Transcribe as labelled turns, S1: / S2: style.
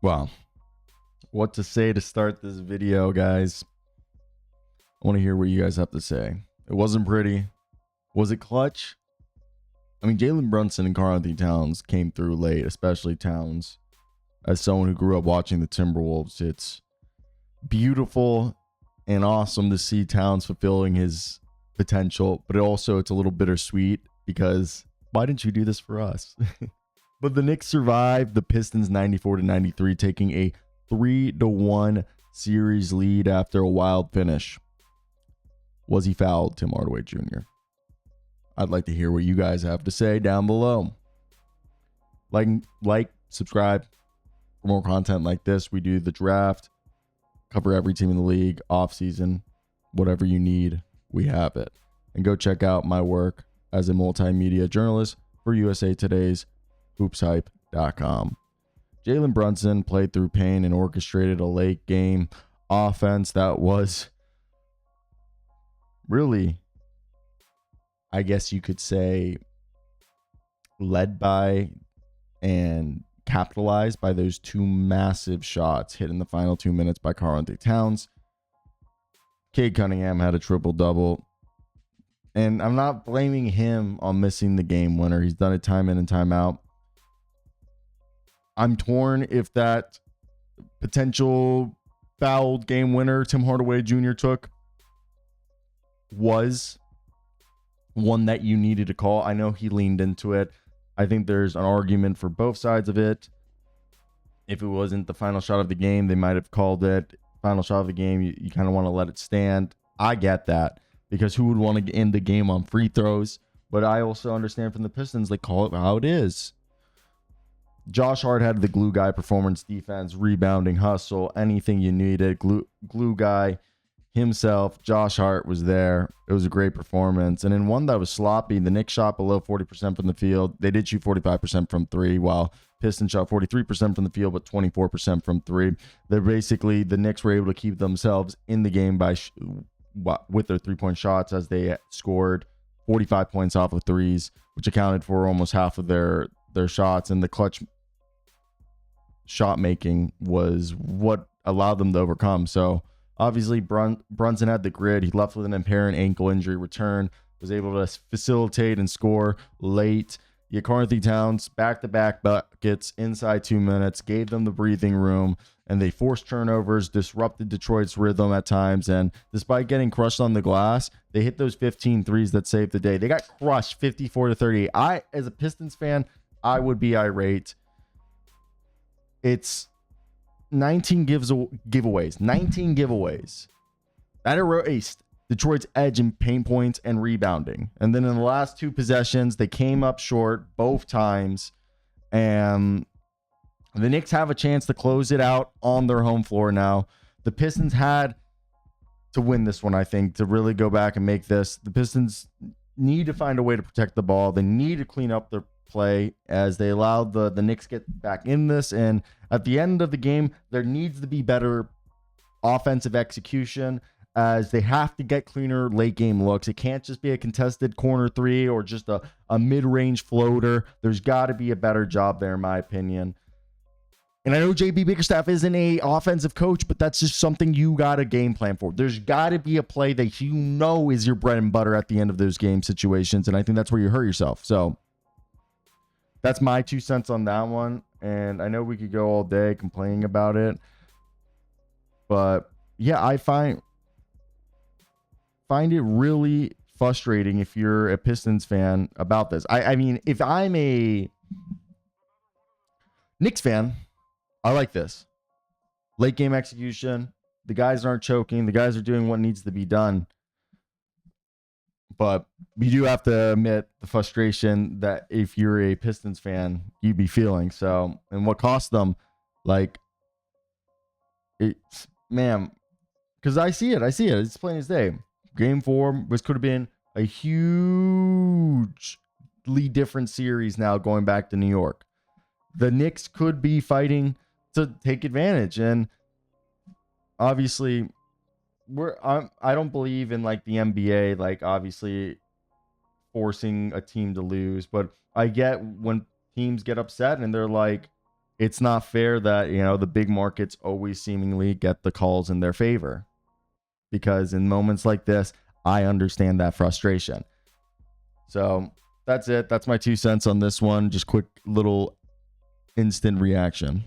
S1: Wow. What to say to start this video, guys? I want to hear what you guys have to say. It wasn't pretty. Was it clutch? I mean, Jalen Brunson and Karl-Anthony Towns came through late, especially Towns. As someone who grew up watching the Timberwolves, it's beautiful and awesome to see Towns fulfilling his potential, but it's a little bittersweet because why didn't you do this for us? But the Knicks survived the Pistons 94-93, taking a 3-1 series lead after a wild finish. Was he fouled, Tim Hardaway Jr.? I'd like to hear what you guys have to say down below. Like, subscribe for more content like this. We do the draft, cover every team in the league, off season, whatever you need, we have it. And go check out my work as a multimedia journalist for USA Today's hoopshype.com. Jalen Brunson played through pain and orchestrated a late game offense that was really, I guess you could say, led by and capitalized by those two massive shots hit in the final 2 minutes by Karl-Anthony Towns. Cade Cunningham had a triple-double. And I'm not blaming him on missing the game winner. He's done it time in and time out. I'm torn if that potential fouled game winner Tim Hardaway Jr. took was one that you needed to call. I know he leaned into it. I think there's an argument for both sides of it. If it wasn't the final shot of the game, they might have called it. Final shot of the game, you kind of want to let it stand. I get that, because who would want to end the game on free throws? But I also understand from the Pistons, they call it how it is. Josh Hart had the glue guy performance, defense, rebounding, hustle, anything you needed. Glue guy himself, Josh Hart, was there. It was a great performance. And in one that was sloppy, the Knicks shot below 40% from the field. They did shoot 45% from three, while Pistons shot 43% from the field, but 24% from three. The Knicks were able to keep themselves in the game with their three-point shots, as they scored 45 points off of threes, which accounted for almost half of their shots. And the clutch shot making was what allowed them to overcome. So obviously Brunson had the grit. He left with an apparent ankle injury return, was able to facilitate and score late. Karl-Anthony Towns, back-to-back buckets inside 2 minutes, gave them the breathing room, and they forced turnovers, disrupted Detroit's rhythm at times. And despite getting crushed on the glass, they hit those 15 threes that saved the day. They got crushed 54-38. As a Pistons fan, I would be irate. It's 19 giveaways. 19 giveaways. That erased Detroit's edge in paint points and rebounding. And then in the last two possessions, they came up short both times. And the Knicks have a chance to close it out on their home floor now. The Pistons had to win this one, I think, to really go back and make this. The Pistons need to find a way to protect the ball. They need to clean up their play, as they allowed the Knicks get back in this. And at the end of the game, there needs to be better offensive execution, as they have to get cleaner late game looks. It can't just be a contested corner three or just a mid-range floater. There's got to be a better job there, in my opinion. And I know JB Bickerstaff isn't a offensive coach, but that's just something you got a game plan for. There's got to be a play that you know is your bread and butter at the end of those game situations, and I think that's where you hurt yourself. So that's my 2 cents on that one. And I know we could go all day complaining about it, but yeah, I find it really frustrating if you're a Pistons fan about this. I mean, if I'm a Knicks fan, I like this. Late game execution. The guys aren't choking. The guys are doing what needs to be done. But we do have to admit the frustration that if you're a Pistons fan, you'd be feeling. So, and what cost them, man, because I see it. It's plain as day. Game 4 could have been a hugely different series now going back to New York. The Knicks could be fighting to take advantage. And obviously, I don't believe in the NBA, obviously forcing a team to lose, but I get when teams get upset and they're like, it's not fair that, the big markets always seemingly get the calls in their favor. Because in moments like this, I understand that frustration. So that's it. That's my 2 cents on this one. Just quick little instant reaction.